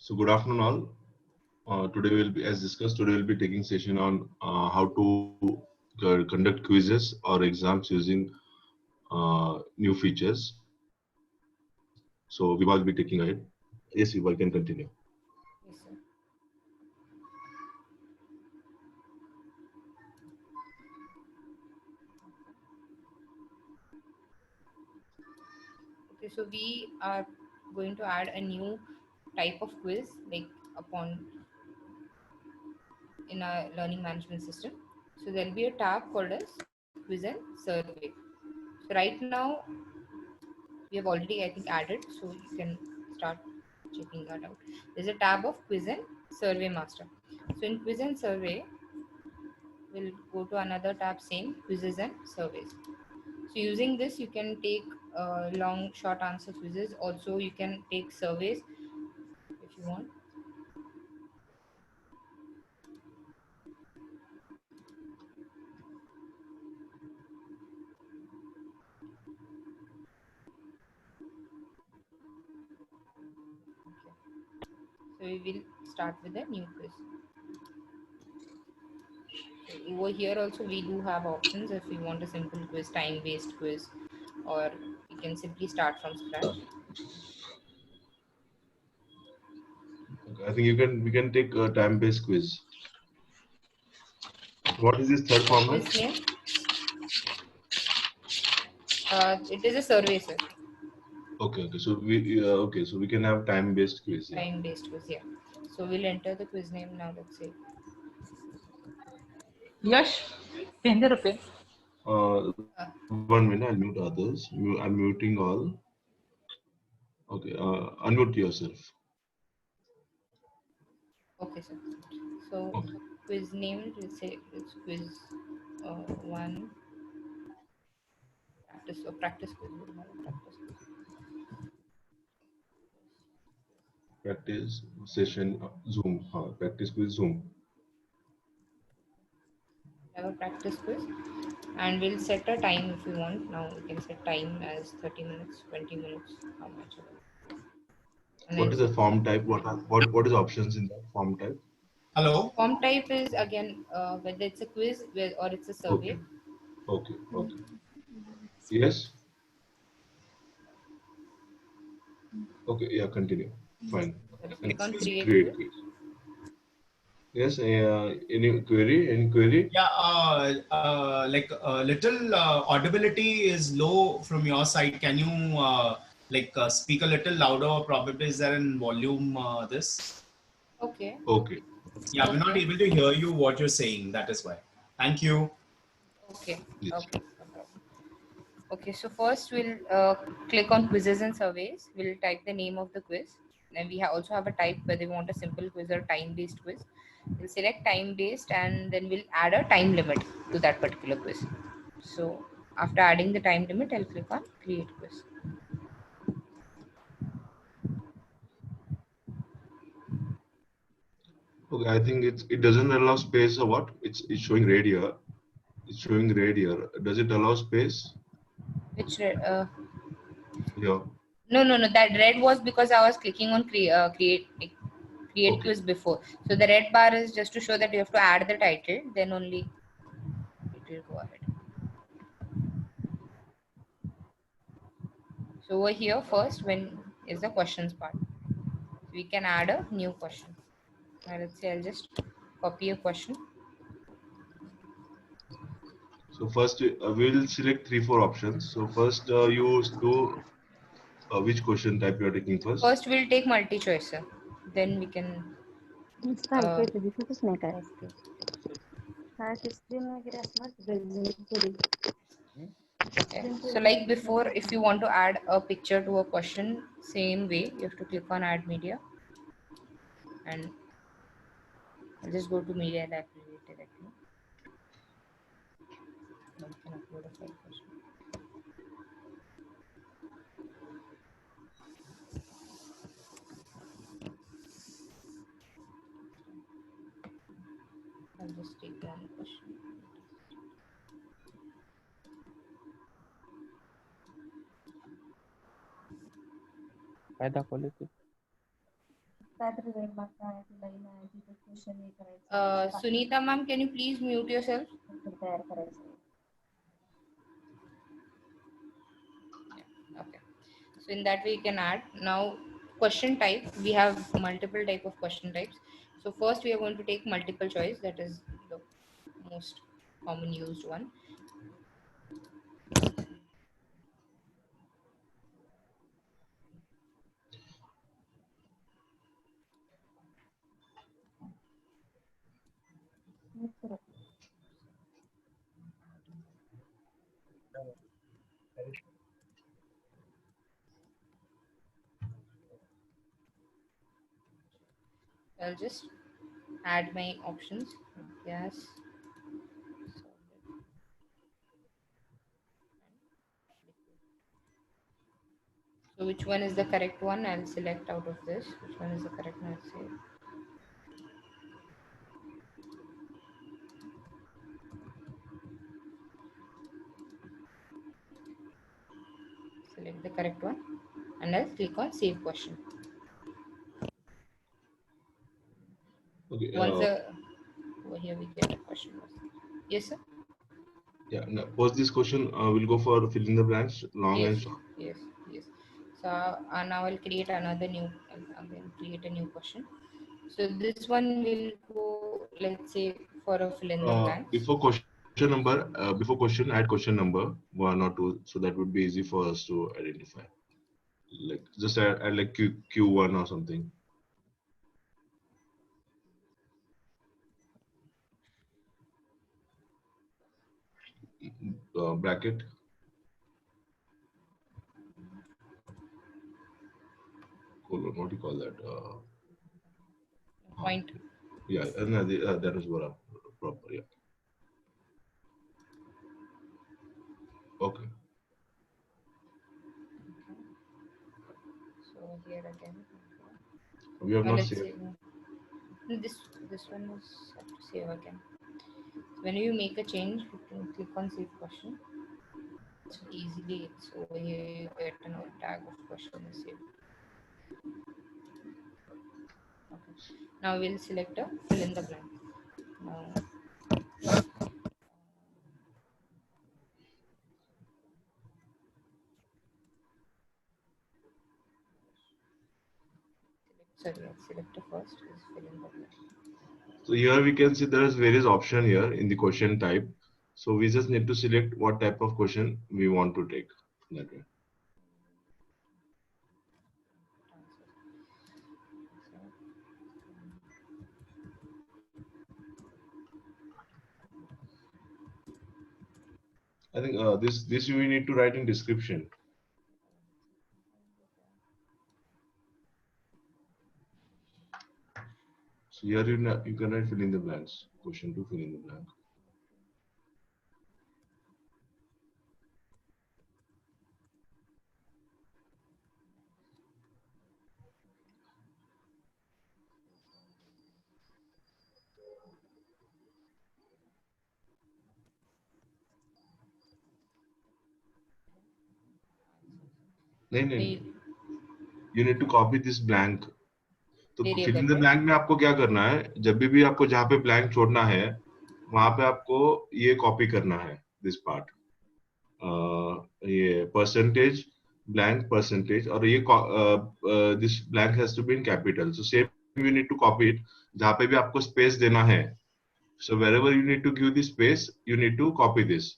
So good afternoon all. Today we'll be, as discussed, today we'll be taking session on how to conduct quizzes or exams using new features. So Vibha will be taking ahead. Yes, Vibha, can continue. Yes, sir. Okay, so we are going to add a new type of quiz upon in our learning management system. So there'll be a tab called as quiz and survey. So right now we have already added, so you can start checking that out. There's a tab of quiz and survey master. So in quiz and survey, we'll go to another tab, same quizzes and surveys. So using this, you can take long, short answer quizzes. Also, you can take surveys if you want. So we will start with a new quiz. So over here also we do have options if you want a simple quiz, time-based quiz, or you can simply start from scratch. Okay, I think we can take a time-based quiz. What is this third format? Quiz name? It is a survey, sir. Okay. So we can have time-based quiz. Yeah. Time-based quiz, yeah. So we'll enter the quiz name now. Let's say. यश 300 रुपये. 1 minute. I'll mute others. I'm muting all. Okay. Unmute yourself. Okay, sir. So Okay. quiz name, let's say it's quiz 1 practice quiz. We'll have a practice quiz. Practice session Zoom. Practice quiz Zoom. Have a practice quiz, and we'll set a time if you want. Now we can set time as 30 minutes, 20 minutes, how much. What is the form type? What is options in that form type? Hello. Form type is again whether it's a quiz or it's a survey. Okay. Yes. Okay. Yeah. Continue. Fine. So click on create Great. quiz. Yes. Any query? Any query? Yeah, like a little audibility is low from your side. Can you speak a little louder, or probably is there in volume this? Okay. Okay. Yeah, we're not Okay. able to hear you what you're saying. That is why. Thank you. Okay. Yes. Okay. No problem. Okay. So first we'll click on quizzes and surveys. We'll type the name of the quiz. Then we also have a type whether we want a simple quiz or time-based quiz. We'll select time-based and then we'll add a time limit to that particular quiz. So after adding the time limit, I'll click on create quiz. Okay. I think it doesn't allow space or what? It's showing red here. It's showing red here. Does it allow space? Which Yeah. no. That red was because I was clicking on create Okay. quiz before. So the red bar is just to show that you have to add the title. Then only it will go ahead. So over here first, when is the questions part, we can add a new question. Now let's say I'll just copy a question. So first we will select 3-4 options. So first you do which question type you are taking first? First we'll take multi-choice, sir. Then we can. Okay. So like before, if you want to add a picture to a question, same way you have to click on add media, and I'll just go to media that created directly. Now we can upload a file question. I'll just take one question. काय दाखवले ते रात्री वेळ मागता line आहे तिथे question हे करायचं Sunita ma'am, can you please mute yourself? तयार करायचं. Okay. So in that way you can add. Now question type, we have multiple type of question types. So first we are going to take multiple choice, that is the most common used one. I'll just add my options. Yes. So which one is the correct one? I'll select out of this. Which one is the correct one? I'll say. Select the correct one and I'll click on save question. Okay. Once over here we get a question. Yes, sir. Yeah. Now, post this question, we'll go for fill in the blanks, long Yes, and short. yes, yes. So now I'll create another new, again create a new question. So this one will go, let's say, for a fill in the blanks. Before question, add question number 1 or 2, so that would be easy for us to identify. Like just add like Q1 or something. Bracket. Colon, what do you call that? Point. Yeah, and that is proper. Yeah. Okay. So here again. We have Now not let's saved. say this one is have to save again. So when you make a change, you can click on save question. So easily it's over here. You get a tag of question is saved. Okay. Now we'll select a fill in the blank. Now select the first is fill in the blank. So here we can see there is various option here in the question type. So we just need to select what type of question we want to take. That way. I think this we need to write in description. So here you can write fill in the blanks. Question 2, fill in the blank. नहीं you need to copy this blank. तो fill in the blank में आपको क्या करना है, जब भी आपको जहाँ पे ब्लैंक छोड़ना है वहां पे आपको ये कॉपी करना है, दिस पार्ट, ये परसेंटेज ब्लैंक परसेंटेज, और ये this blank has to be in capital. So same you need to copy it. जहाँ पे भी आपको स्पेस देना है, so wherever you need to give this space you need to copy this.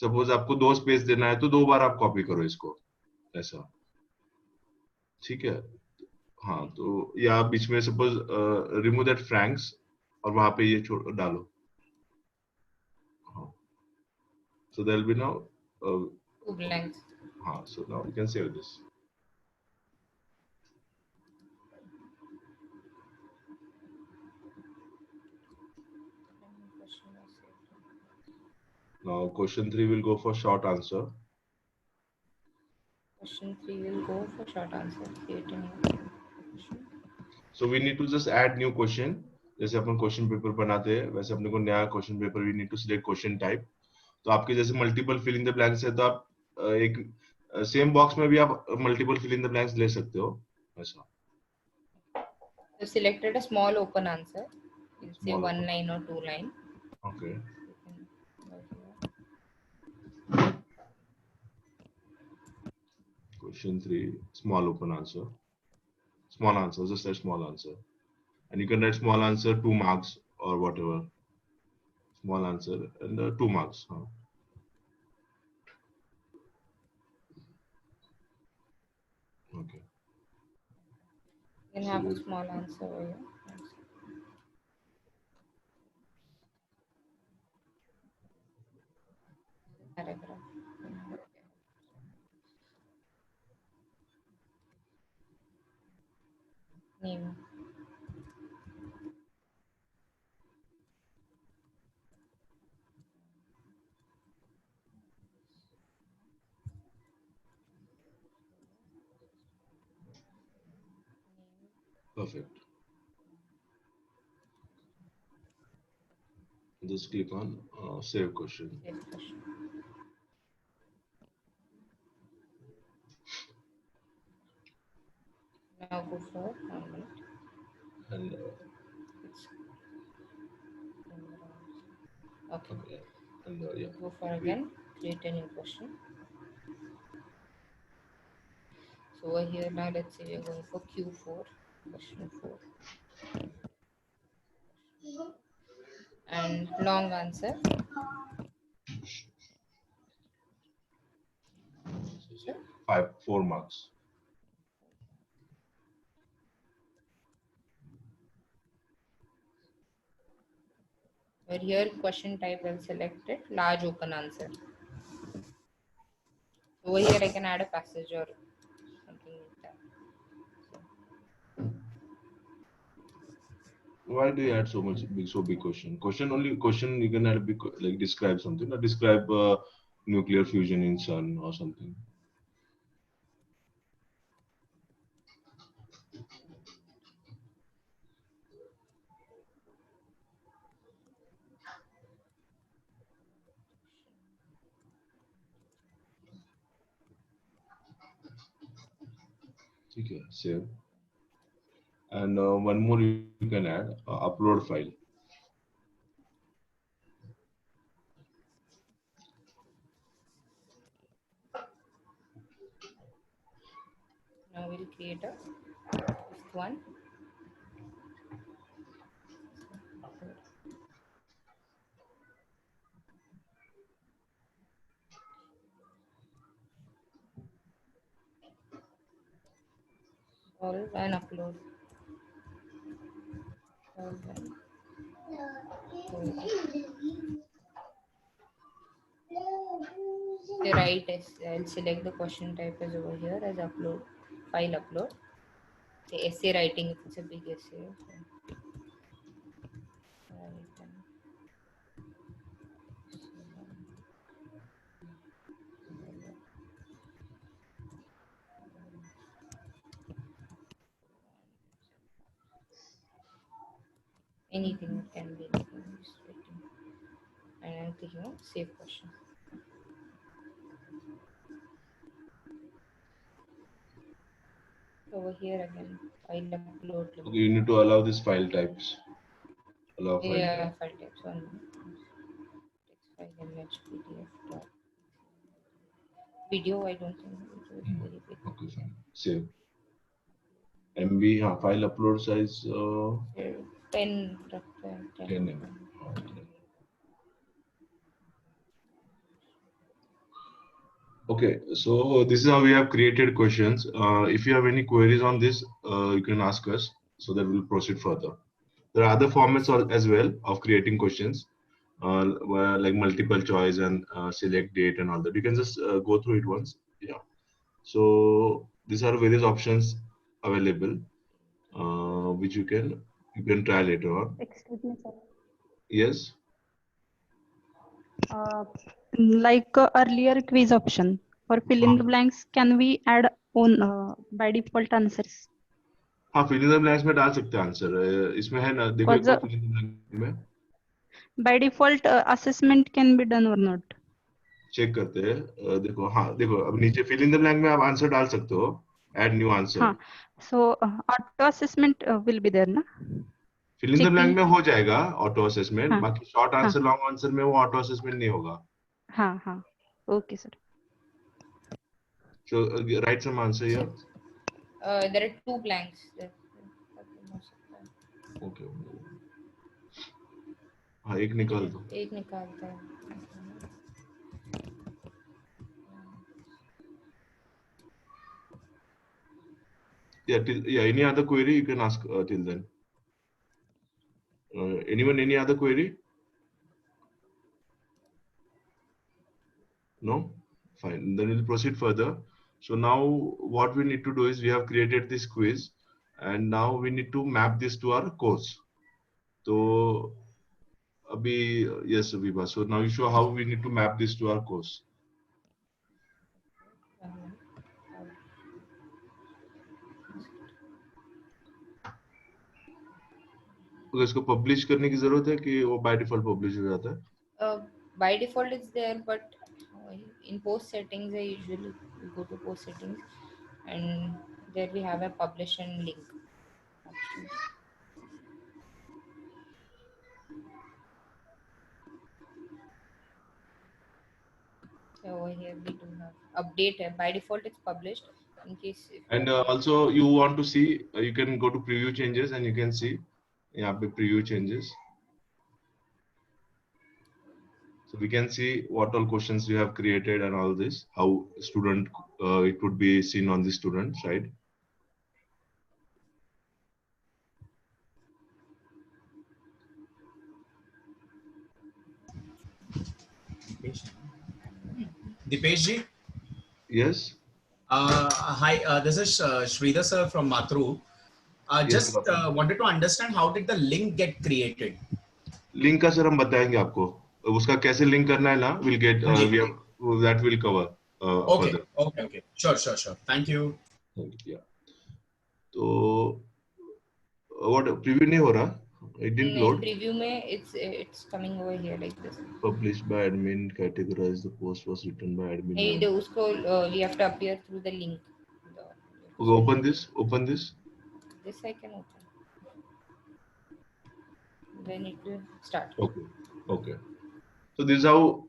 Suppose आपको 2 space देना है तो 2 बार आप कॉपी करो इसको, ऐसा. ठीक है. हाँ, तो या बीच में सपोज रिमूव दैट फ्रैंक्स और वहां पे ये डालो. हाँ, so there will be now two blanks. हाँ, so now you can save this. Now question 3 will go for short answer. Question 3 will go for short answer. Create a new question. So we need to just add new question. जैसे अपन question paper बनाते हैं वैसे अपने को नया question paper, we need to select question type. तो आपके जैसे multiple fill in the blanks है तो आप एक सेम बॉक्स में भी आप multiple fill in the blanks ले सकते हो, ऐसा. So selected a small open answer. You'll say Small 1 open. line or 2 line. Okay. You can go here. Question 3, small open answer. Small answer, just a small answer. And you can write small answer 2 marks or whatever. Small answer and 2 marks. Huh? Okay. You can have a small answer over here. Paragraph. Name. Perfect. Just click on save question. Save question. Now go for 1 minute. And It's okay. okay. And yeah. Go for again. Create a new question. So over here now, let's say we are going for Q4, question 4. And long answer. Sure. 4 marks. Where here question type I'll select it, large open answer. Over here I can add a passage or something like that. Why do you add so big question? Question you can add a big like describe something or describe nuclear fusion in sun or something. Okay, save. And one more you can add upload file. Now we'll create a fifth one. Solve and upload. Solve and the right is I'll select the question type as over here as upload, file upload. Say essay writing if it's a big essay. Anything that can be anything. Just writing. And I'm clicking on save question. Over here again, file upload. Okay, you need to allow these file types. Allow file Yeah, type. file types. 1 minute. Text file, image, PDF. Doc. Video, I don't think video is very big. Okay, fine. Save. MB, file upload size 10. 10 MB. Okay, so this is how we have created questions. If you have any queries on this, you can ask us so that we'll proceed further. There are other formats as well of creating questions, like multiple choice and select date and all that. You can just go through it once. Yeah. So these are various options available, which you can try later on. Excuse me, sir. Yes. Like earlier quiz option for fill in the blanks, can we add on by default answers? हाँ, fill in the blanks में डाल सकते हैं answer. इसमें है ना, देखो एक बार fill in the blanks में. By default assessment can be done or not? Check करते हैं. देखो हाँ, देखो अब नीचे fill in the blank में आप आंसर डाल सकते हो. Add new answer. हाँ, So auto assessment will be there, na? Fill in the blank Checking. में हो जाएगा ऑटो असेसमेंट, हाँ बाकी शॉर्ट हाँ आंसर लॉन्ग आंसर में वो ऑटो असेसमेंट नहीं होगा. हाँ हाँ. Okay, sir. So write some answer here. There are two blanks. Okay. हाँ, एक निकाल दो. एक निकालता है. Yeah, any other query you can ask till then. Anyone, any other query? No? Fine. Then we'll proceed further. So now what we need to do is we have created this quiz and now we need to map this to our course. So, abhi, yes, Vibha. So now you show how we need to map this to our course. तो इसको publish करने की जरूरत है कि वो by default publish हो जाता है? By default it's there, but in post settings I usually go to post settings and there we have a publish and link option. So over here we do have update. By default it's published. In case if And also you want to see, you can go to preview changes and you can see यहाँ पे preview changes. So we can see what all questions we have created and all this, how student it would be seen on the student side. Dipesh ji. Yes. Hi, this is Sridhar sir from Matru. Yes, Just sir. wanted to understand how did the link get created? Link का sir हम बताएंगे आपको, उसका कैसे link करना है ना, we'll get we have that will cover Okay, further. okay. Sure. Thank you. Yeah. तो what preview नहीं हो रहा? It didn't in load. preview में it's coming over here like this. Published by admin, categorized, the post was written by admin. नहीं तो उसको we have to appear through the link. Okay, open this. This I can open. Then it will start. Okay. So this is how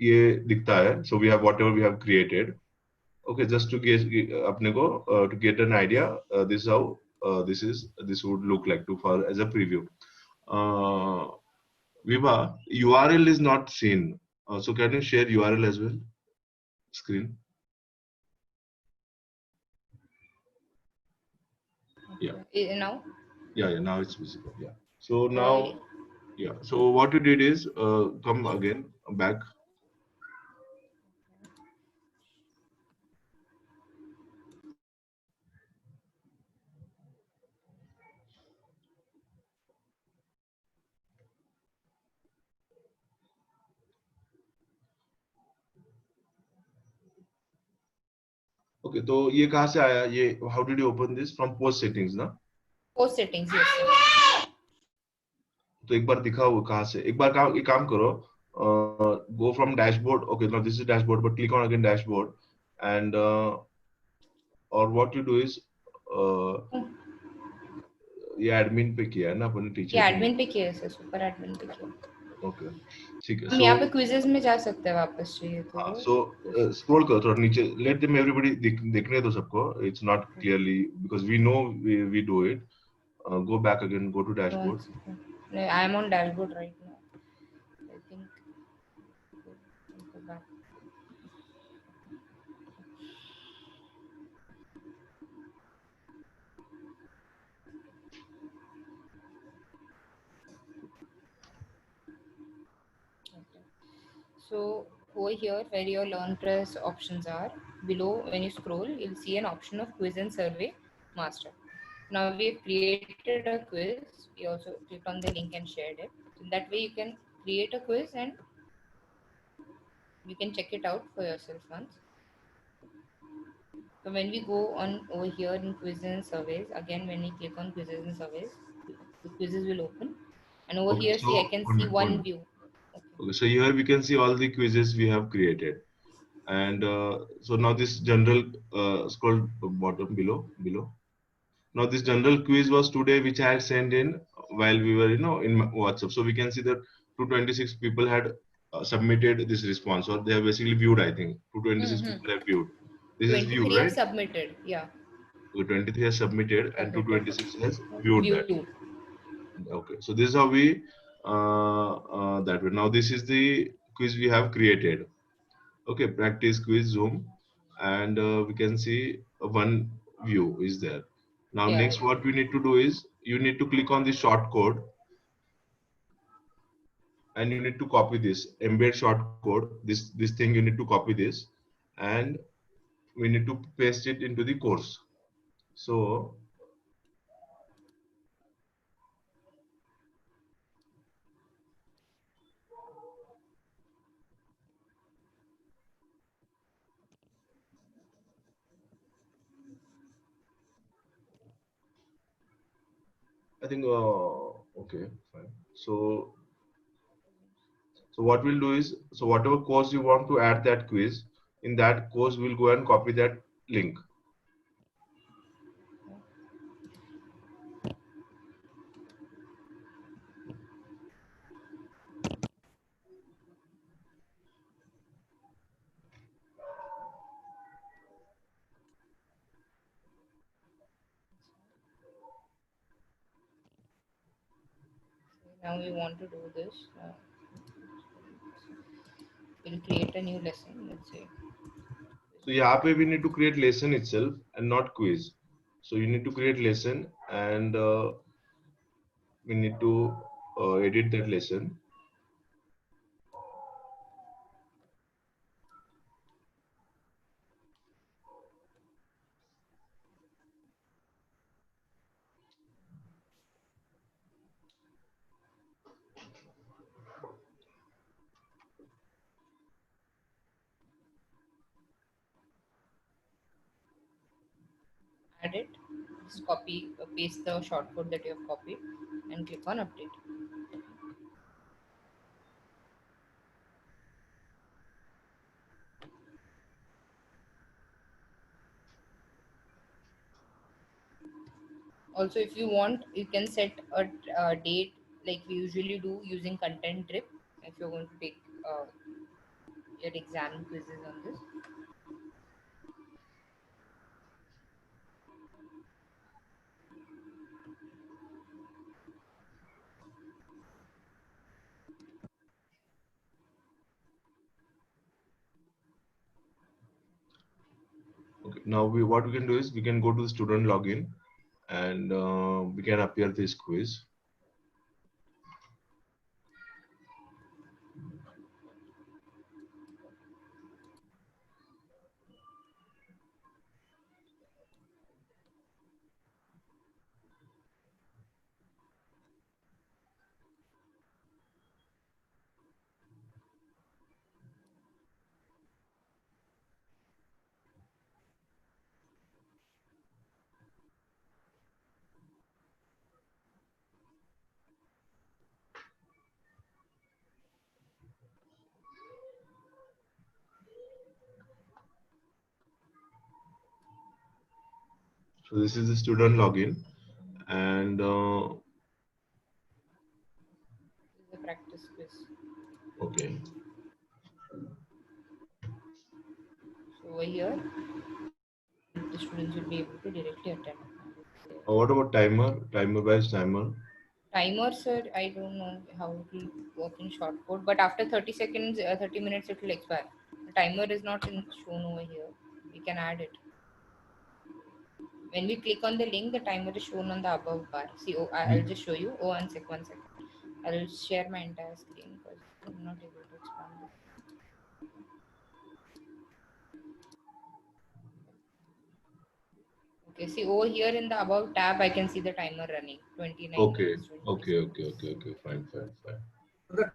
ये दिखता है. So we have whatever we have created. Okay, just to get अपने को to get an idea, this is how this would look like to for as a preview. Viva, URL is not seen. So can you share URL as well? Screen. Yeah. Now? Yeah, now it's visible. Yeah. So now, yeah. So what you did is come again back. Okay, तो ये कहाँ से आया? ये how did you open this from post settings ना? Post settings, yes. Sir. तो एक बार दिखाओ कहाँ से? एक बार काम करो. Go from dashboard. Okay, now this is dashboard, but click on again dashboard, and or what you do is ये admin पे किया है ना अपने टीचर? ये admin पे किया है सर, super admin पे किया. Okay, ठीक है. हम यहाँ पे quizzes में जा सकते हैं वापस चाहिए तो. So scroll करो थोड़ा नीचे. Let them everybody देखने दो सबको. It's not clearly because we know we do it. Go back again. Go to dashboard. No, I am on dashboard right now. I think. Go back. So over here where your LearnPress options are, below when you scroll, you'll see an option of quiz and survey master. Now we've created a quiz. We also clicked on the link and shared it. So that way you can create a quiz and you can check it out for yourself once. So when we go on over here in quizzes and surveys, again when we click on quizzes and surveys, the quizzes will open. And over Okay, here, so see I can see one view. Okay, so here we can see all the quizzes we have created. And so now this general scroll bottom below. Now this general quiz was today, which I had sent in while we were, in WhatsApp. So we can see that 226 people had submitted this response, or they have basically viewed. I think 226 Mm-hmm. people have viewed. This is view, 23 have right? submitted. Yeah. So 23 has submitted, and Submitted. 226 has viewed that. View. Okay, so this is how we that way. Now this is the quiz we have created. Okay, practice quiz Zoom, and we can see one view is there. Now Yeah. next, what we need to do is you need to click on the short code, and you need to copy this embed short code. This thing you need to copy this, and we need to paste it into the course. So I think okay, fine. So what we'll do is, so whatever course you want to add that quiz, in that course we'll go and copy that link. Now we want to do this. We'll create a new lesson. Let's say. So यहाँ पे we need to create lesson itself and not quiz. So you need to create lesson, and we need to edit that lesson. Add it. Just copy, paste the shortcode that you have copied, and click on update. Also, if you want, you can set a date like we usually do using content drip. If you're going to take your exam quizzes on this. Okay. Now what we can do is we can go to the student login, and we can appear this quiz. So this is the student login, and This is a practice quiz. okay. So over here, the students will be able to directly attend. What about timer? Timer-based timer. Timer, sir, I don't know how it will work in shortcode, but after 30 seconds, 30 minutes, it will expire. The timer is not shown over here. We can add it. When we click on the link, the timer is shown on the above bar. See, I'll just show you. Oh, one second. I'll share my entire screen because I'm not able to expand it. Okay, see over here in the above tab, I can see the timer running. 29 Okay. minutes. 20 Okay. seconds. Okay. Okay. Okay. Fine. Fine. Fine.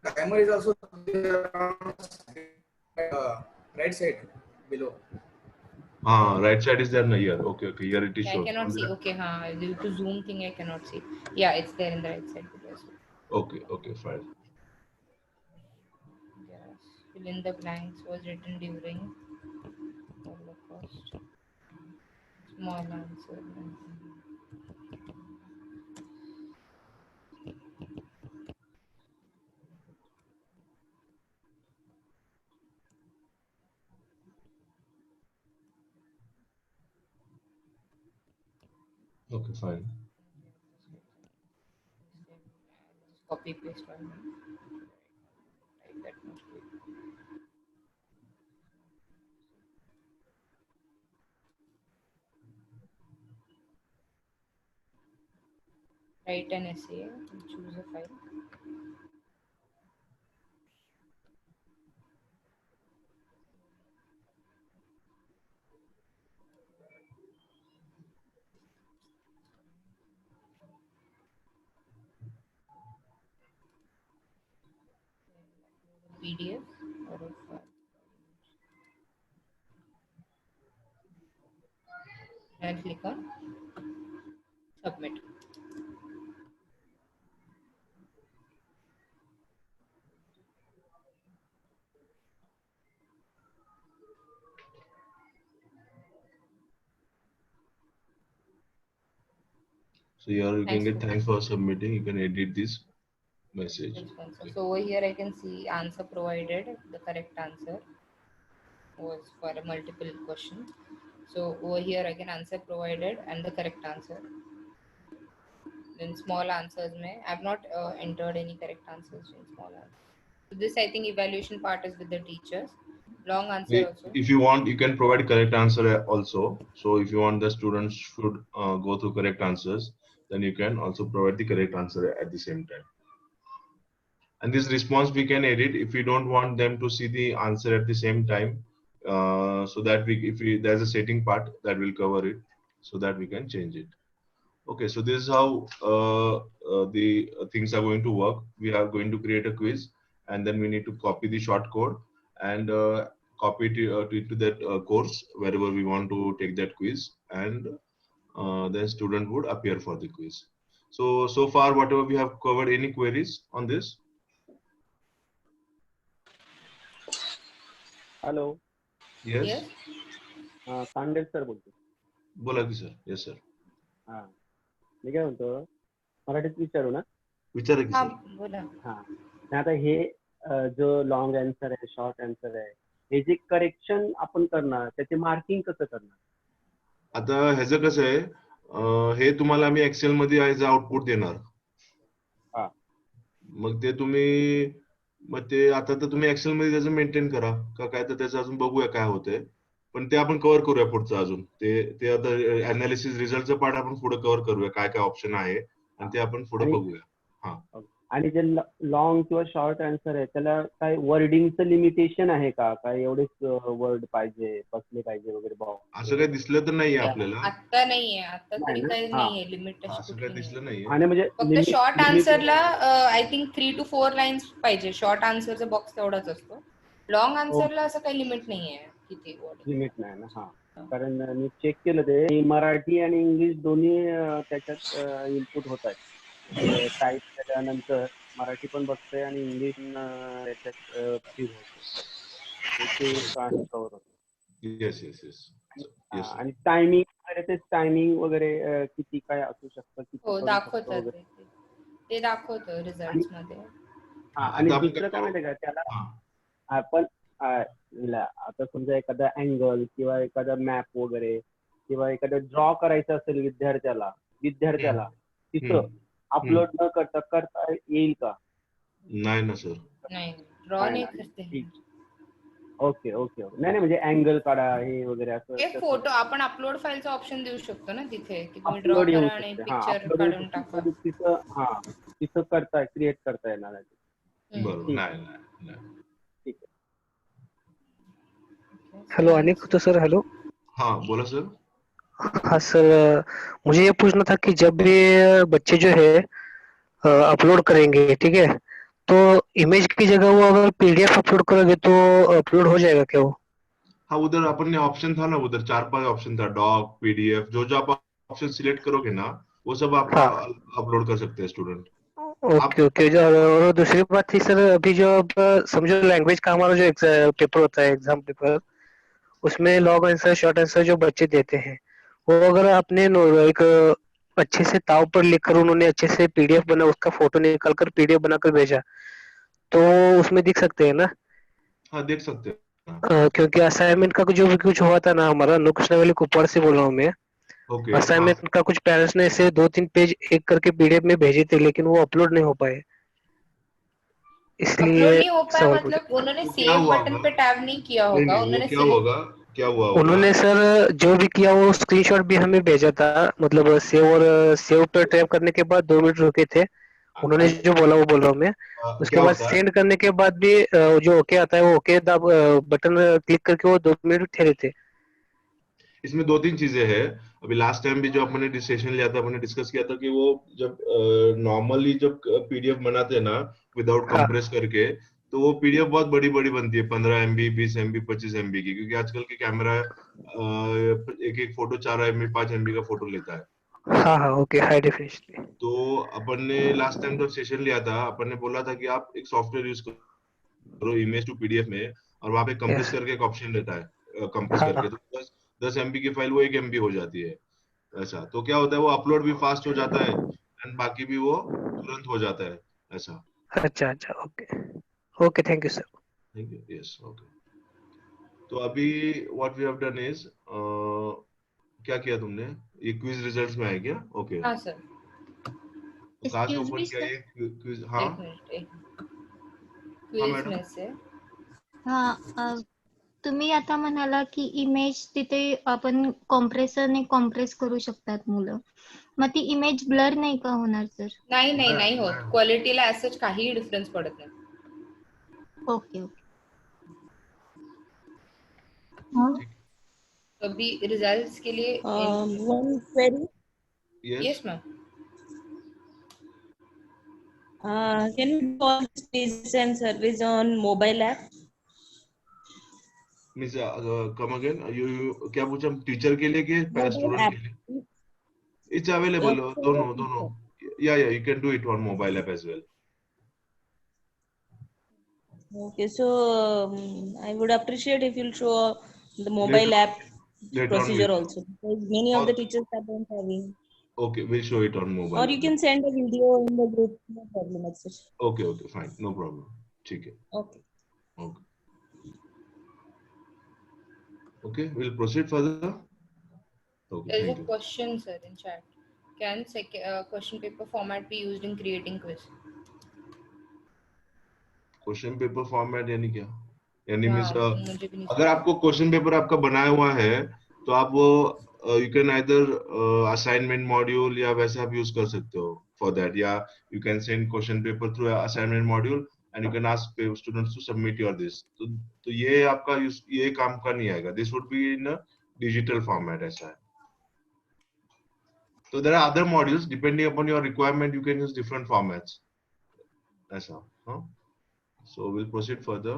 The timer is also there on right side below. Right side is there now here. Okay. Okay. Here it is Yeah, I shown. cannot see. Okay, due to Zoom thing, I cannot see. Yeah, it's there in the right side below as well. Okay. Okay. Fine. Yes. Fill in the blanks was written during first. Small answer. Okay, fine. Copy paste one. Type that much. Write an essay and choose a file. PDF or a file. And click on submit. So here you can Thanks get for thanks for submitting. You can edit this message. response. Okay. So over here I can see answer provided. The correct answer was for a multiple question. So over here I can answer provided and the correct answer. Then small answers may I have not entered any correct answers in small answers. So this I think evaluation part is with the teachers. Long answer also. If you want, you can provide correct answer also. So if you want the students should go through correct answers, then you can also provide the correct answer at the same time. And this response we can edit if we don't want them to see the answer at the same time. So that there's a setting part that will cover it, so that we can change it. Okay, so this is how the things are going to work. We are going to create a quiz, and then we need to copy the short code and copy it to that course wherever we want to take that quiz, and then student would appear for the quiz. So far, whatever we have covered, any queries on this? Hello Yes. Yes. Sandel sir बोलतो. बोला की sir. Yes sir. हा मी काय म्हणतो मराठीत विचारू ना. विचारा की हाँ सर. बोला. हा आता हे जो लॉंग आन्सर आहे शॉर्ट आन्सर आहे हे जे करेक्शन आपण करणार त्याचे मार्किंग कसं करणार. आता ह्याचं कसं आहे, हे तुम्हाला आम्ही एक्सेल मध्ये ॲज आउटपुट देणार. हा. मग ते तुम्ही आता तर तुम्ही एक्सेल मध्ये त्याचं मेंटेन करा का काय, तर त्याचं अजून बघूया काय होतंय. पण ते आपण कव्हर करूया पुढचं अजून. ते आता अनालिसिस रिझल्टचं पार्ट आपण पुढे कव्हर करूया, काय काय ऑप्शन आहे आणि ते आपण पुढे बघूया. हा. आणि जे लॉंग किंवा शॉर्ट आन्सर आहे त्याला काय वर्डिंगचं लिमिटेशन आहे का, काय एवढेच वर्ड पाहिजे बसले पाहिजे वगैरे बॉक्स असं काही दिसलं तर नाहीये आपल्याला. आता नाहीये, आता नाही तरी ना? काही हा. नाहीये लिमिट असं काही दिसलं नाहीये. आणि म्हणजे फक्त शॉर्ट आन्सरला आय थिंक 3 to 4 लाईन्स पाहिजे. शॉर्ट आन्सरचा बॉक्स तेवढाच असतो. लॉंग आन्सरला असं काही लिमिट नाहीये किती वर्ड. लिमिट नाही ना. हा कारण मी चेक केलं ते मराठी आणि इंग्लिश दोन्ही त्याच्यात इनपुट होत आहेत. टाईप केल्यानंतर मराठी पण बघतंय आणि इंग्लिश त्याच्यात फील होतं ते कव्हर होतं. Yes yes yes yes. आणि टायमिंग वगैरे ते टायमिंग वगैरे किती काय असू शकतं किती हो करू शकतो दाखवतात वगैरे. ते दाखवतं रिझल्ट मध्ये. हा आणि आता आपण दुसरं काय माहितीये का त्याला हा. आपण आता समजा एखादा अँगल किंवा एखादा मॅप वगैरे किंवा एखादं ड्रॉ करायचं असेल विद्यार्थ्याला तिथं अपलोड न करता येईल का. नाही ना सर. नाही ड्रॉ नाही करते. Okay okay okay. नाही म्हणजे अँगल काढा हे वगैरे असं. हे फोटो आपण अपलोड फाईलचा ऑप्शन देऊ शकतो ना तिथे, की तुम्ही ड्रॉ करा आणि पिक्चर काढून टाका. तिथं करताय क्रिएट करता येणार आहे. बरोबर. नाही. ठीक आहे. हेलो अनिक तो सर हेलो. हाँ बोला सर. हाँ सर, मुझे ये पूछना था कि जब भी बच्चे जो है अपलोड करेंगे, ठीक है, तो इमेज की जगह वो अगर पीडीएफ अपलोड करोगे तो अपलोड हो जाएगा क्या वो. हाँ उधर अपन ने ऑप्शन था ना, उधर 4-5 ऑप्शन था, डॉक पीडीएफ, जो आप ऑप्शन सिलेक्ट करोगे ना वो सब आप अपलोड कर सकते हैं स्टूडेंट. ओके. और दूसरी बात थी सर, अभी जो अब समझो लैंग्वेज का हमारा जो पेपर होता है एग्जाम पेपर, उसमें लॉन्ग आंसर शॉर्ट आंसर जो बच्चे देते हैं वो अगर आपने एक अच्छे से ताव पर लिखकर उन्होंने अच्छे से पीडीएफ बना उसका फोटो निकाल कर पीडीएफ बनाकर भेजा तो उसमें दिख सकते हैं ना। हाँ देख सकते हैं। क्योंकि असाइनमेंट का जो भी कुछ हुआ था ना हमारा अनुकृष्णा वाली कुपवाड़ से बोल रहा हूँ मैं। ओके हाँ असाइनमेंट का कुछ पेरेंट्स ने ऐसे 2-3 पेज एक करके पीडीएफ में भेजे थे लेकिन वो अपलोड नहीं हो पाए अपलोड इसलिए नहीं हो पाया सवाल पूछा। मतलब उन्होंने तो क्या सेव हुआ बटन होगा, पे टैब नहीं किया नहीं होगा, नहीं वो उन्होंने क्या सिलेक्ट। होगा, क्या हुआ होगा। उन्होंने सर जो भी किया वो स्क्रीनशॉट भी हमें भेजा था मतलब सेव पर टैप करने के बाद 2 मिनट रुके थे उन्होंने जो बोला वो बोल रहा हूँ मैं। उसके क्या बाद होता है सेंड करने के बाद भी जो ओके आता है वो ओके बटन क्लिक करके वो 2 मिनट ठहरे थे। इसमें 2-3 चीजें हैं। अभी लास्ट टाइम भी जो अपने सेशन लिया था अपने डिस्कस किया था कि वो जब नॉर्मली जब पीडीएफ बनाते हैं ना विदाउट हाँ कंप्रेस करके, तो वो पीडीएफ बहुत बड़ी बड़ी बनती है, 15 MB 20 MB 25 MB की, क्योंकि आजकल के कैमरा एक एक फोटो 4 MB 5 MB का फोटो लेता है। हाँ ऐसा। हाँ ओके हाई डेफिनेशन। तो अपन ने लास्ट टाइम जब सेशन लिया था अपन ने बोला था कि आप एक सॉफ्टवेयर यूज करो इमेज टू पीडीएफ में, और वहां पे कंप्रेस यस करके एक ऑप्शन रहता है कंप्रेस करके, हाँ तो 10 MB की फाइल वो 1 MB हो जाती है। ऐसा तो क्या होता है वो अपलोड भी फास्ट हो जाता है एंड बाकी भी वो तुरंत हो जाता है। ऐसा। अच्छा अच्छा okay okay thank you sir. Thank you. Yes okay. तो अभी what we have done is, क्या किया तुमने, ये क्विज रिजल्ट्स में है क्या? ओके। हाँ सर। तो कहाँ से एक्सक्यूज ओपन मी किया सर. ये क्विज? हाँ एक मिनट, एक हाँ क्विज मैडम। में से। हा तुम्ही आता म्हणाला की इमेज तिथे आपण कॉम्प्रेसरने कॉम्प्रेस करू शकतात मुलं. मग ती इमेज ब्लर नाही का होणार सर? नाही नाही नाही नाही होत, नाही. क्वालिटीला ऍज काहीही डिफरन्स पडत नाही. Okay okay. हा ठीक. तो अभी रिजल्ट्स के लिए One query. Yes. Yes ma'am. Can you do all these quizzes and surveys on mobile app? Means come again, you क्या पूछा, टीचर के लिए कि Mobile स्टूडेंट के app. लिए? इट्स अवेलेबल दोनों दोनों. For या you can do it on mobile app as well. okay, so I would appreciate if you'll show the Later mobile on, app later on procedure we'll show. also, because many of Or the teachers are don't having. okay, we'll show it on Or mobile. you can send a video in the group, no problem, etc. Okay, okay, fine, no problem. ठीक है. Okay. Okay. Okay, we'll proceed further. Okay, There is a thank you. question sir in chat. Can question paper format be used in creating quiz? Question paper format यानी क्या? यानी means हाँ मुझे भी नहीं अगर आपको क्वेश्चन पेपर आपका बनाया हुआ है तो आप वो you can either assignment module या वैसे आप यूज कर सकते हो फॉर दैट, या you can send question paper through assignment module and you can ask students to submit your this. तो ये आपका ये काम का नहीं आएगा. This would be in digital format. ऐसा है. So there are other modules depending upon your requirement. You can use different formats. ऐसा. हाँ. So we'll proceed further.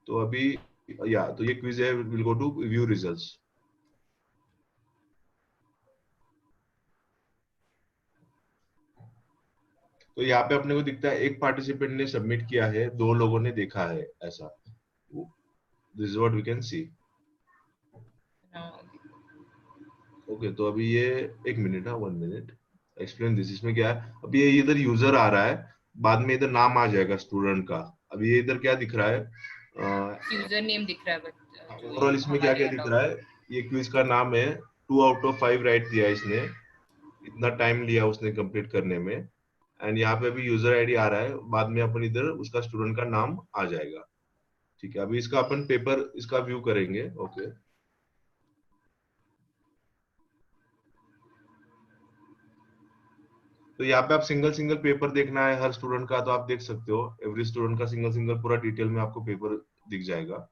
तो अभी तो ये क्विज है. We'll go to view results. तो यहाँ पे अपने को दिखता है एक पार्टिसिपेंट ने सबमिट किया है, 2 लोगों ने देखा है. ऐसा. This is what we can see. Okay. तो अभी ये 1 मिनट है, 1 मिनट एक्सप्लेन दिस. इसमें क्या है, अभी ये इधर यूजर आ रहा है, बाद में इधर नाम आ जाएगा स्टूडेंट का. अभी ये इधर क्या दिख रहा है, यूजर नेम दिख रहा है. ओवरऑल इसमें क्या क्या दिख रहा है, ये क्विज का नाम है. 2 आउट ऑफ 5 राइट दिया इसने, इतना टाइम लिया उसने कंप्लीट करने में. एंड यहाँ पे भी यूजर आईडी आ रहा है, बाद में अपन इधर उसका स्टूडेंट का नाम आ जाएगा. ठीक है. अभी इसका अपन पेपर इसका व्यू करेंगे. ओके. तो यहाँ पे आप सिंगल सिंगल पेपर देखना है हर स्टूडेंट का, तो आप देख सकते हो. एवरी स्टूडेंट का सिंगल सिंगल पूरा डिटेल में आपको पेपर दिख जाएगा.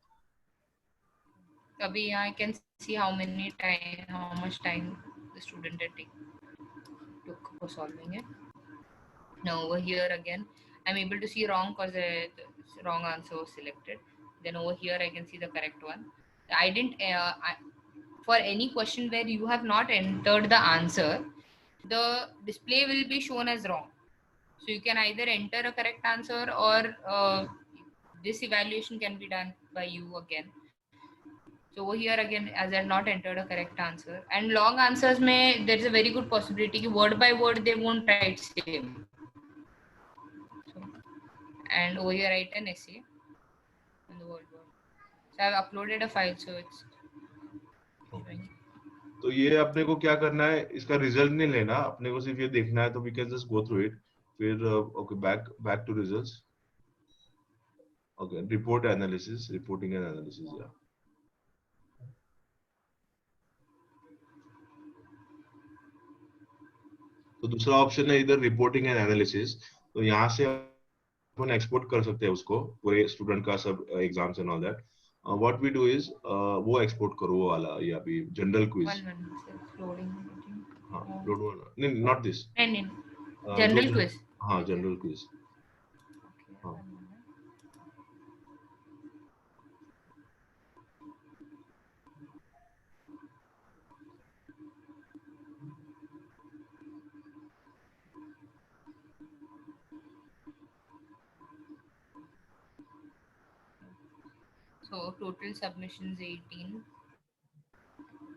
अभी यहाँ I can see how much time the student had took for solving it. Now over here again, I'm able to see wrong because the wrong answer was selected. Then over here I can see the correct one. I didn't for any question where you have not entered the answer, the display will be shown as wrong. So you can either enter a correct answer or this evaluation can be done by you again. So over here again, as I had not entered a correct answer, and long answers में there is a very good possibility कि word by word they won't write same. So, and over here write an essay on the word. So I've uploaded a file, so it's showing. तो ये अपने को क्या करना है, इसका result नहीं लेना, अपने को सिर्फ ये देखना है, तो we can just go through it. फिर okay, back to results. Okay, report analysis, reporting and analysis. या तो दूसरा ऑप्शन है इधर रिपोर्टिंग एंड एनालिसिस. तो यहाँ से अपन एक्सपोर्ट कर सकते हैं उसको, पूरे स्टूडेंट का सब exams and all that. What we do is वो एक्सपोर्ट करो, वो वाला या भी जनरल क्विज. हाँ, लोड वाला नहीं, नॉट दिस. नहीं, जनरल क्विज. हाँ, जनरल क्विज. हाँ, So total submissions 18.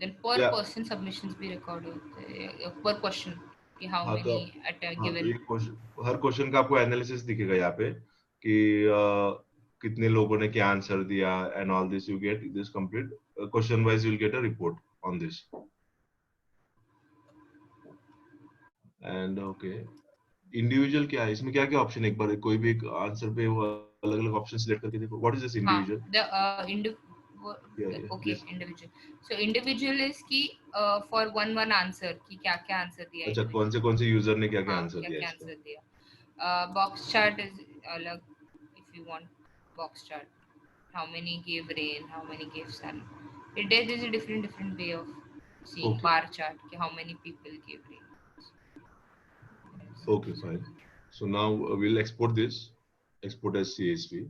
Then per Yeah. person submissions भी record होते हैं, per question कि how हाँ, many at a हाँ, तो given. ये हर क्वेश्चन का आपको एनालिसिस दिखेगा यहाँ पे कि कितने लोगों ने क्या आंसर दिया and all this. You get this complete question wise, you will get a report on this. And okay, individual क्या है इसमें, क्या क्या ऑप्शन, एक बार कोई भी एक आंसर पे वो अलग अलग ऑप्शन सिलेक्ट करके देखो. What is this individual? Okay, individual. So individual is कि for one answer कि क्या क्या आंसर दिया. अच्छा, कौन से यूजर ने क्या क्या आंसर दिया. क्या आंसर दिया. Box chart is अलग. If you want box chart, how many gave rain, how many gave sun. There is a different way of seeing bar chart कि how many people gave rain. Okay, fine. So now we'll export this. Export as CSV.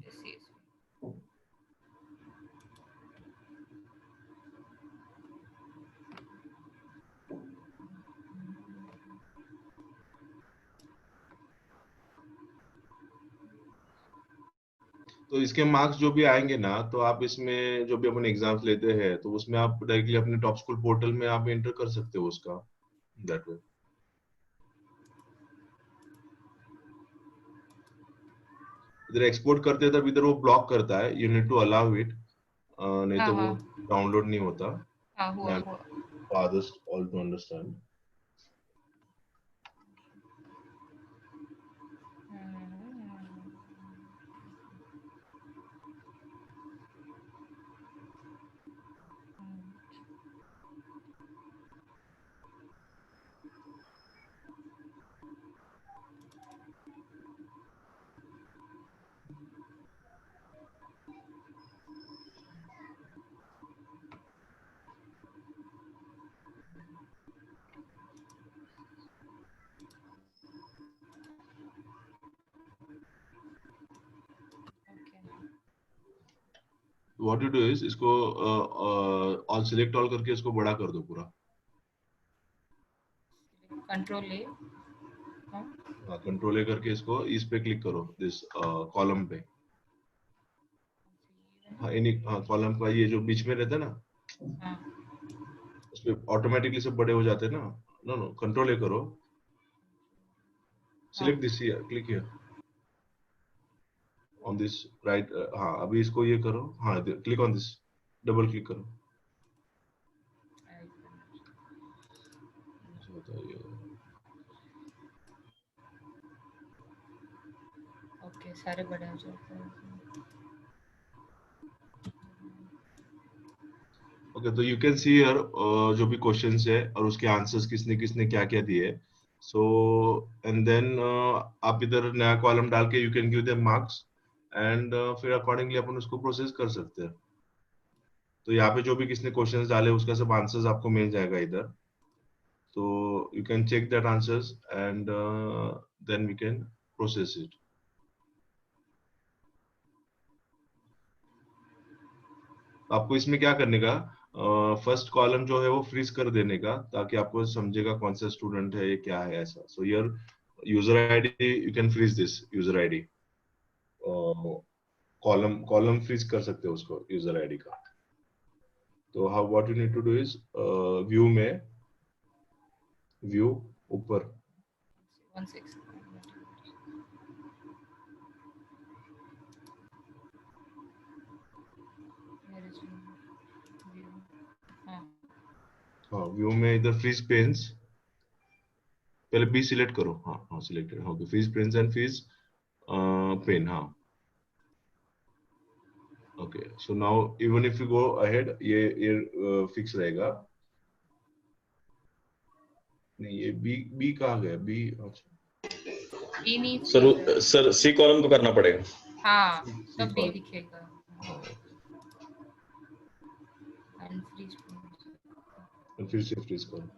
तो इसके marks जो भी आएंगे ना, तो आप इसमें जो भी अपन एग्जाम्स लेते हैं, तो उसमें आप डायरेक्टली अपने टॉप स्कूल पोर्टल में आप एंटर कर सकते हो उसका, दैट वे. इधर एक्सपोर्ट करते हैं तब इधर वो ब्लॉक करता है, you need to allow it, नहीं तो वो डाउनलोड नहीं होता. Fathers all to understand. What you do is इसको ऑल सिलेक्ट ऑल करके इसको बड़ा कर दो पूरा. कंट्रोल ए. हाँ, कंट्रोल ए करके इसको इस पे क्लिक करो, दिस कॉलम पे. हाँ, कॉलम का ये जो बीच में रहता है ना, उस पे ऑटोमेटिकली सब बड़े हो जाते हैं ना. नो, कंट्रोल ए करो, select this here, click here on this right. हाँ, अभी इसको ये करो. हाँ, click on this, double click करो. ओके, सारे बड़े हो जाते हैं. ओके, तो यू कैन सी हियर जो भी क्वेश्चंस है और उसके आंसर्स किसने किसने क्या क्या दिए. सो एंड देन आप इधर नया कॉलम डाल के you can give them marks and फिर अकॉर्डिंगली अपन उसको प्रोसेस कर सकते हैं. तो यहाँ पे जो भी किसने क्वेश्चंस डाले उसका सब आंसर्स आपको मिल जाएगा इधर. तो you can check that answers and then we can process it. आपको इसमें क्या करने का, फर्स्ट कॉलम जो है वो फ्रीज कर देने का, ताकि आपको समझेगा कौन सा स्टूडेंट है, ये क्या है ऐसा. So here user ID, you can freeze this user ID. Column freeze कर सकते हो उसको यूजर आईडी का. तो how what you need to do is view में view ऊपर 1 6. Where is view? हाँ व्यू में इधर फ्रीज पेन्स पहले बी सिलेक्ट करो हाँ हाँ selected okay freeze panes and freeze pane हाँ okay so now even if you go ahead ये फिक्स रहेगा नहीं ये बी बी कहाँ गया बी अच्छा बी नहीं सर सी कॉलम को करना पड़ेगा हाँ तब बी दिखेगा एंड फ्रीज फिर से फ्रीज करो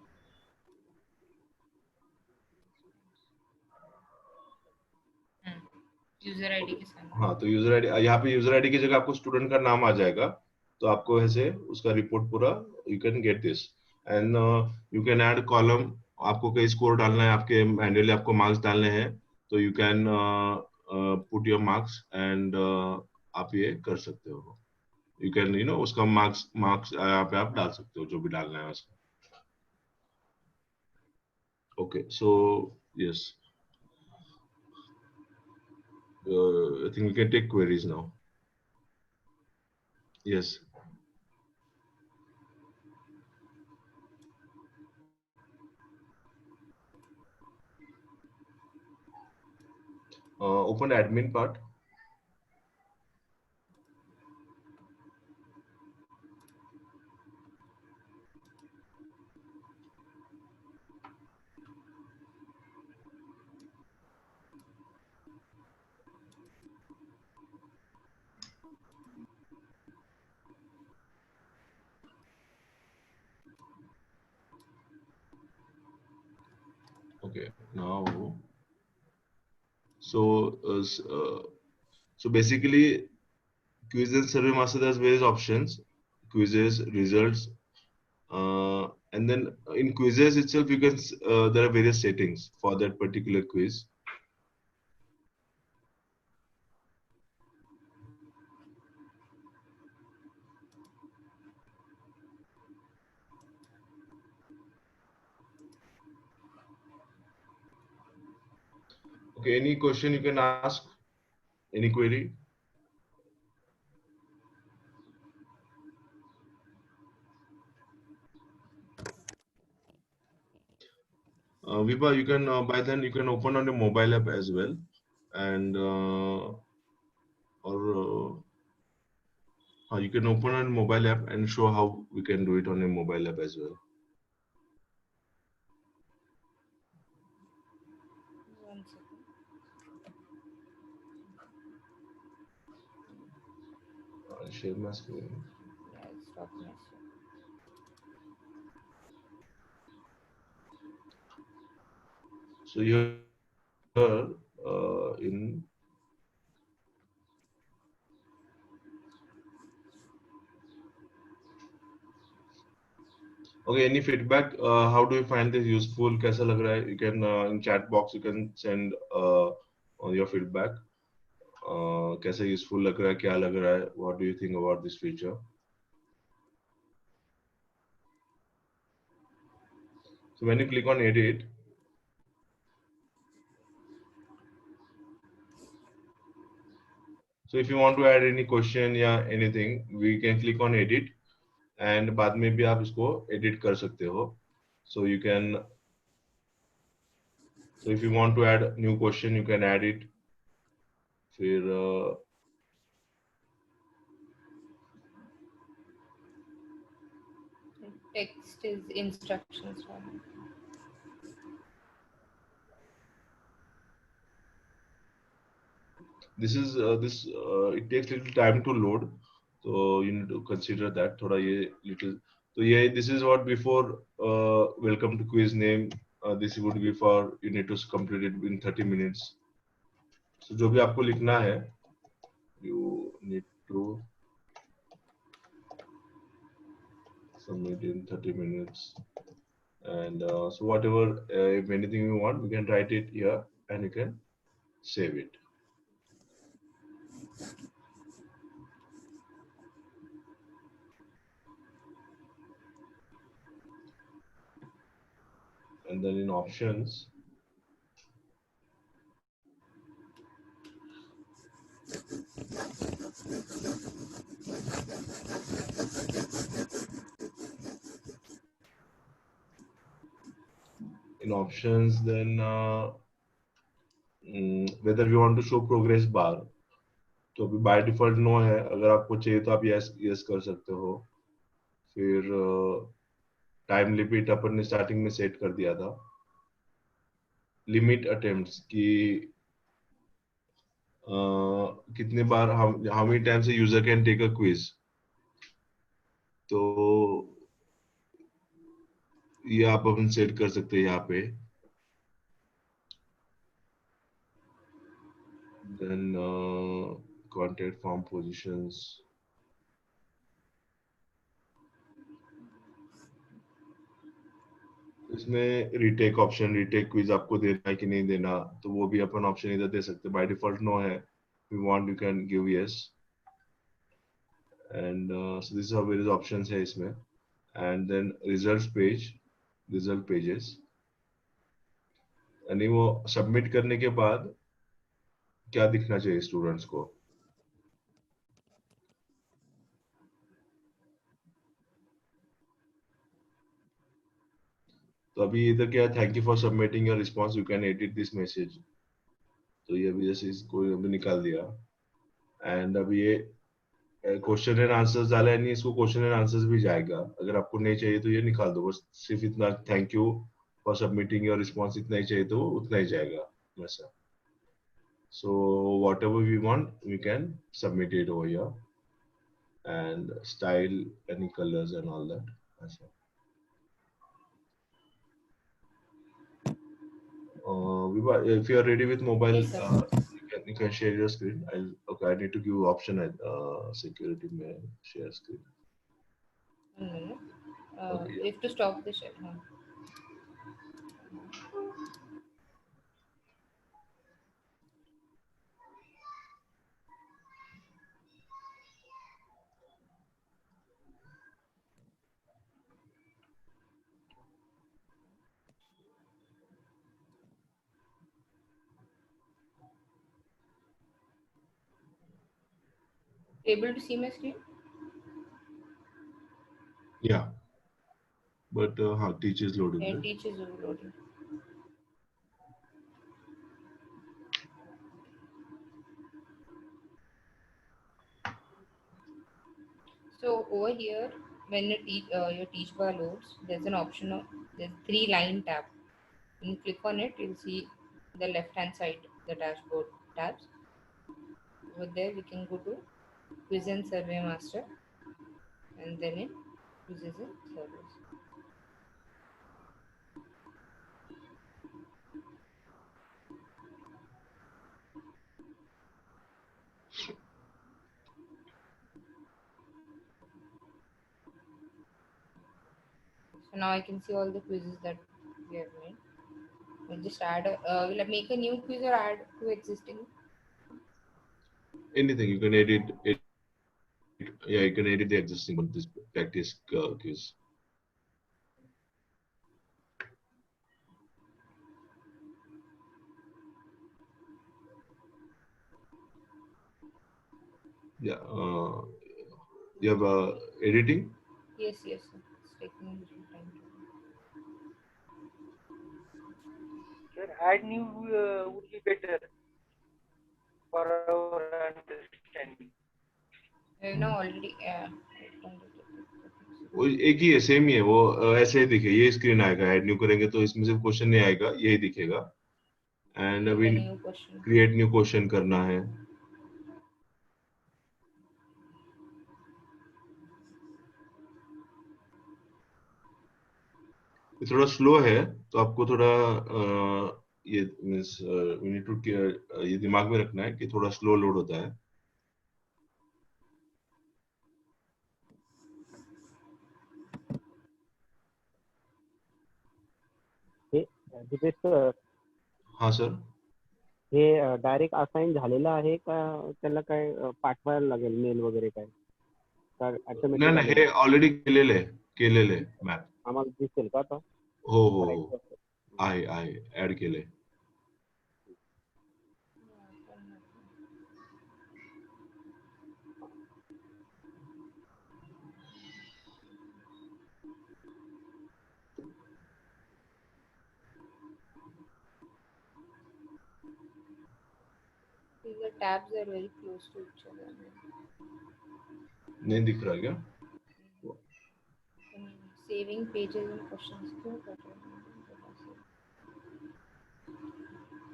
यूजर आईडी के साथ हाँ तो यूजर आईडी यहाँ पे यूजर आईडी की जगह आपको स्टूडेंट का नाम आ जाएगा तो आपको ऐसे उसका रिपोर्ट पूरा you can get this and you can add column आपको कई स्कोर डालना है आपके मैन्युअली आपको मार्क्स डालने हैं तो you can put your marks and आप ये कर सकते हो यू कैन यू नो उसका मार्क्स यहाँ पे आप डाल सकते हो जो भी डालना है उसका okay so yes I think we can take queries now. Yes. Open admin part. Okay, now, so basically, quiz and survey master has various options, quizzes, results, and then in quizzes itself, you can there are various settings for that particular quiz. Okay, any question you can ask, any query? Vibha, you can by then you can open on your mobile app as well, and you can open on mobile app and show how we can do it on your mobile app as well. I'll share my screen. Yeah, stop message. So here in okay, any feedback? How do you find this useful? कैसा लग रहा है? You can in chat box you can send your feedback. कैसा useful लग रहा है? क्या लग रहा है? What do you think about this feature? So when you click on edit, so if you want to add any question या anything, we can click on edit. And बाद में भी आप इसको edit कर सकते हो. So you can, so if you want to add new question, you can add it. फिर Text is instructions. this is it takes little time to load. So you need to consider that थोड़ा ये little तो ये this is what before welcome to quiz name this would be for you need to complete it in 30 minutes. So जो भी आपको लिखना है you need to submit in 30 minutes and so whatever if anything you want we can write it here and you can save it. and then in options, then whether we want to show progress bar, तो अभी bye default no है, अगर आपको चाहिए तो आप yes yes कर सकते हो। फिर टाइम लिमिट अपन ने स्टार्टिंग में सेट कर दिया था। लिमिट अटेम्प्ट्स की कितने बार how many times user can take a quiz, तो ये आप अपन सेट कर सकते हैं यहाँ पे। देन कॉन्टेक्ट फॉर्म पोजीशंस, इसमें रीटेक ऑप्शन, रीटेक क्विज आपको देना है कि नहीं देना, तो वो भी अपन ऑप्शन इधर दे सकते हैं। बाय डिफॉल्ट नो है, we want you can give yes, and so this are various options है इसमें। And then result page, result pages, यानी वो सबमिट करने के बाद क्या दिखना चाहिए स्टूडेंट्स को। तो अभी इधर क्या है, thank you for submitting your response, you can edit this message, तो ये अभी जैसे इसको अभी निकाल दिया। एंड अभी ये क्वेश्चन एंड आंसर्स डाला है, नहीं इसको क्वेश्चन एंड आंसर्स भी जाएगा, अगर आपको नहीं चाहिए तो ये निकाल दो, बस सिर्फ इतना thank you for submitting your response इतना ही चाहिए तो उतना ही जाएगा वैसा। So whatever we want, we can submit it over here, and style any colors and all that. If you are ready with mobile, Yes, you can share your screen. Okay, I need to give option security may share screen. No. Okay, You have to stop the share. Able to see my screen? Yeah, but teach is loading. Yeah, Right? teach is loading. So over here, when your teach bar loads, there's an option of there's 3-line tab. When you click on it, you'll see the left-hand side, the dashboard tabs. Over there, we can go to Quiz and Survey Master, and then in Quizzes and Surveys. So now I can see all the quizzes that we have made. We'll just will I make a new quiz or add to existing? Anything you can edit. Yeah, you can edit the existing one. This practice quiz. Yeah, you have editing. Yes, yes. It's taking a little time. Sir, add new would be better for our understanding. No, already. वो एक ही है, same ही है वो, ऐसे ही दिखे, ये screen आएगा। Add new करेंगे तो इसमें सिर्फ क्वेश्चन नहीं आएगा, यही दिखेगा। एंड अभी क्रिएट न्यू क्वेश्चन करना है। थोड़ा स्लो है तो आपको थोड़ा ये मींस वी नीड टू ये दिमाग में रखना है कि थोड़ा स्लो लोड होता है। दिपेश सर, हाँ सर, हे डायरेक्ट असाइन झालेलं आहे का त्याला काय पाठवायला लागेल मेल वगैरे काय का ऑटोमॅटिक? नाही, हे ऑलरेडी केलेलं आहे मॅप, आम्हाला दिसेल का आता? हो हो हो, I add केले. The tabs are very close to each other. नहीं दिख रहा क्या? Saving pages and questions क्यों कर रहे हैं?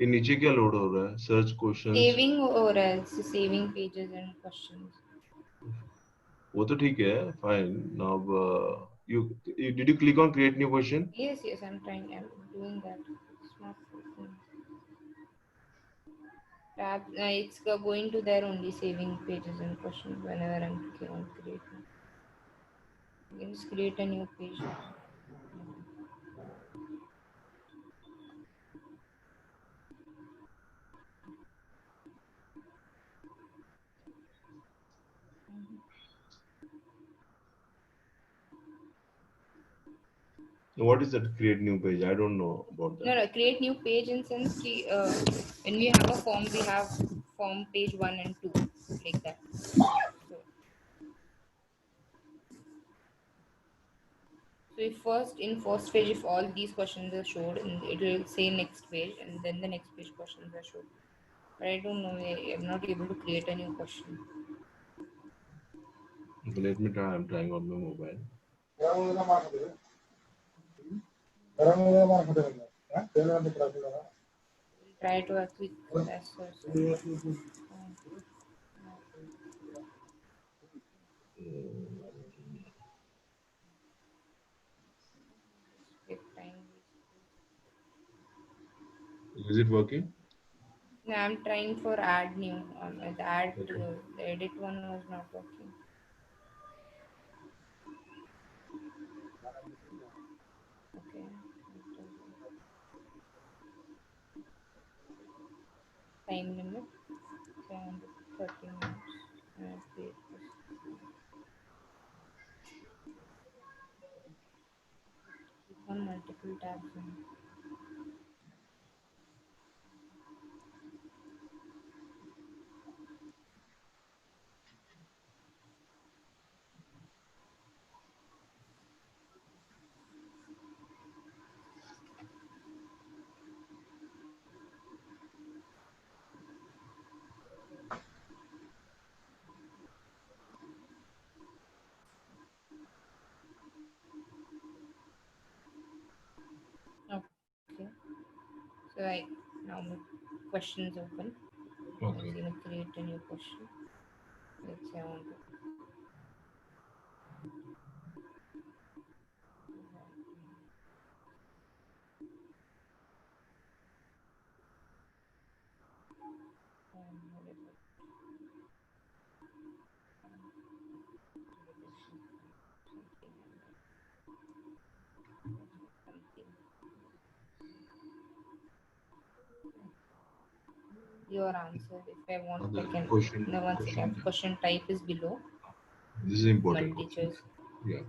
ये नीचे क्या लोड हो रहा है? Search questions. Saving हो रहा है, saving pages and questions. वो तो ठीक है, fine. Now did you click on create new question? Yes, I'm trying. I'm doing that. It's not working. Tab, it's going to there only, saving pages and questions whenever I'm clicking on create. You can just create a new page. What is that create new page? I don't know about that. No, create new page in sense ki, when we have a form, we have form page 1 and 2, like that. So if in first page, if all these questions are showed, and it will say next page, and then the next page questions are showed. But I don't know, I'm not able to create a new question. Okay, let me try. I'm trying on my mobile. Try to a quick test or something. Is it working? No, I'm trying for add new. The edit one was not working. Okay. Time limit 30 minutes. On multiple tabs. Okay. So I now questions open. Okay. I'm going to create a new question. Let's say I want to. Your answer. If I want, I can. Question type is below. This is important. Multi-choice. Yeah.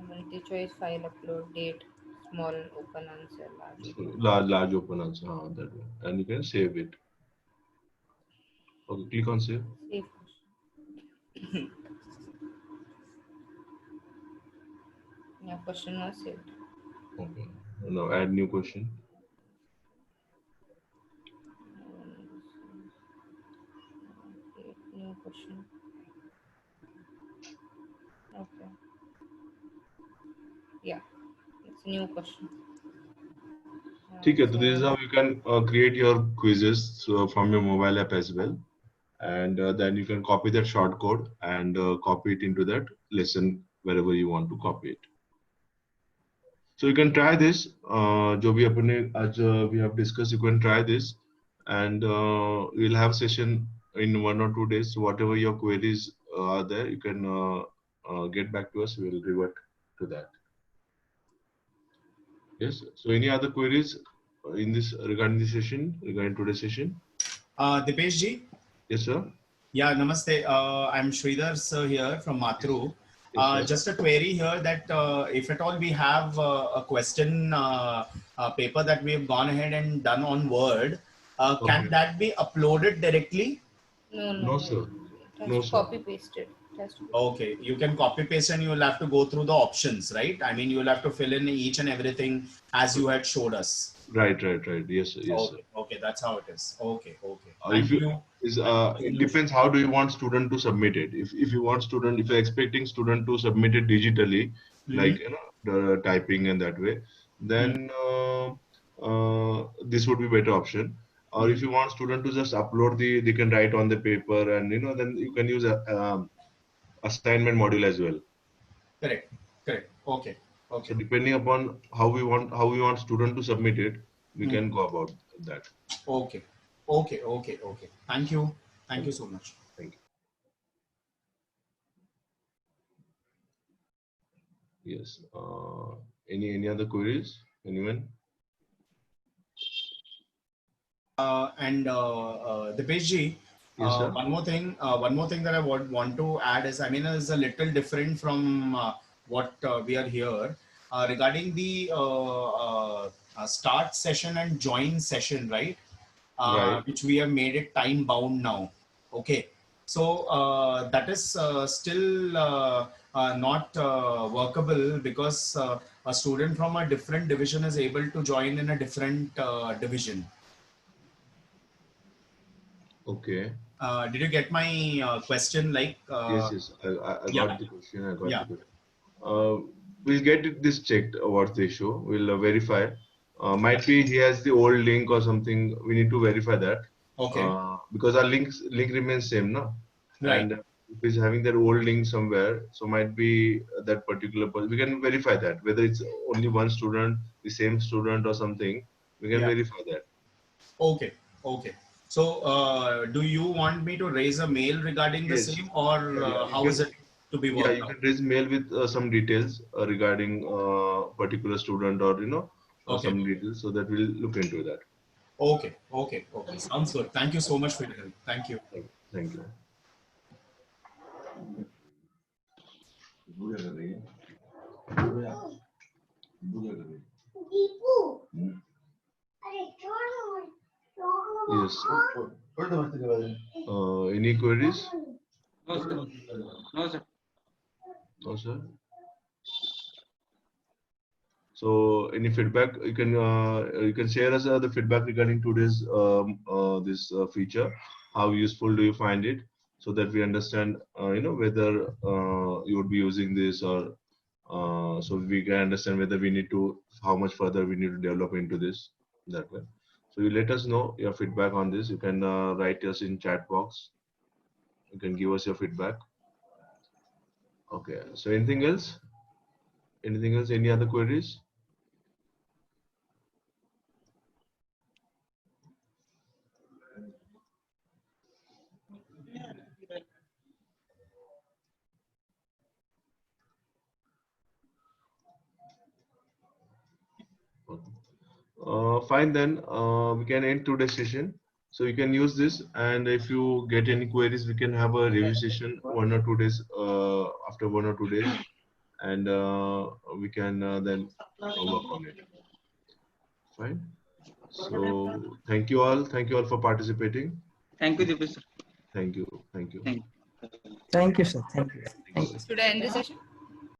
Multi-choice, file upload, date, small open answer, large open answer. That one. And you can save it. Okay, click on save. Save. Yeah, question was saved. Okay. Now add new question. New question. Okay. Yeah, it's a new question. Okay, so this is how you can create your quizzes from your mobile app as well. And then you can copy that short code and copy it into that lesson wherever you want to copy it. So you can try this. जो भी अपने आज we have discussed, you can try this, and we'll have session in 1 or 2 days. So whatever your queries are there, you can get back to us. We'll revert to that. Yes. So any other queries in this regarding this session, regarding today's session? Dipesh ji. Yes, sir. Yeah, namaste. I'm Sridhar sir here from Matru. Yes, Just a query here that if at all we have a question paper that we have gone ahead and done on Word, Okay. can that be uploaded directly? No, sir. It has No, to sir. copy paste it. It has to be Okay, you can copy paste and you will have to go through the options, right? I mean, you will have to fill in each and everything as you had showed us. Right. Yes, sir. Yes, sir. Okay, that's how it is. Okay. If Thank you you. is Thank you so it much. depends how do you want student to submit it. If you want student, if you're expecting student to submit it digitally, like the typing and that way, then this would be better option. Or if you want student to just upload they can write on the paper, and then you can use a assignment module as well. Correct. Okay. So depending upon how we want student to submit it, we can go about that. Okay. Thank you so much. Thank you. Yes. Any other queries? Anyone? Dipesh ji, Yes, sir. one more thing that I want to add is, I mean, is a little different from what we are here regarding the start session and join session, right? Right. Which we have made it time bound now. Okay, so that is still not workable because a student from a different division is able to join in a different division. Okay. Did you get my question? Like Yes. I yeah. got the question. I got Yeah. the question. We'll get this checked. What's the issue? We'll verify. Might be he has the old link or something. We need to verify that. Okay. Because our link remains same, no? Right. And if he's having that old link somewhere, so might be that particular person. We can verify that whether it's only one student, the same student, or something. We can Yeah. verify that. Okay. So do you want me to raise a mail regarding the Yes. same, or how is it to be worked Yeah, you out? can raise mail with some details regarding particular student or Okay. some details, so that we'll look into that. Okay. Sounds good. Thank you so much for your help. Thank you. Thank you. Yes. Any queries? No, sir. No, sir. No, sir. So, any feedback you can share us the feedback regarding today's this feature. How useful do you find it, so that we understand whether you would be using this, or so we can understand whether we need to how much further we need to develop into this that way. So you let us know your feedback on this. You can write us in chat box. You can give us your feedback. Okay. So anything else? Anything else? Any other queries? Fine then, we can end today's session. So you can use this, and if you get any queries, we can have a review session 1 or 2 days after 1 or 2 days, and we can then work on it. Fine. So thank you all. Thank you all for participating. Thank you, Dipesh, sir. Thank you. Thank you, sir. Thank you. Should I end the session?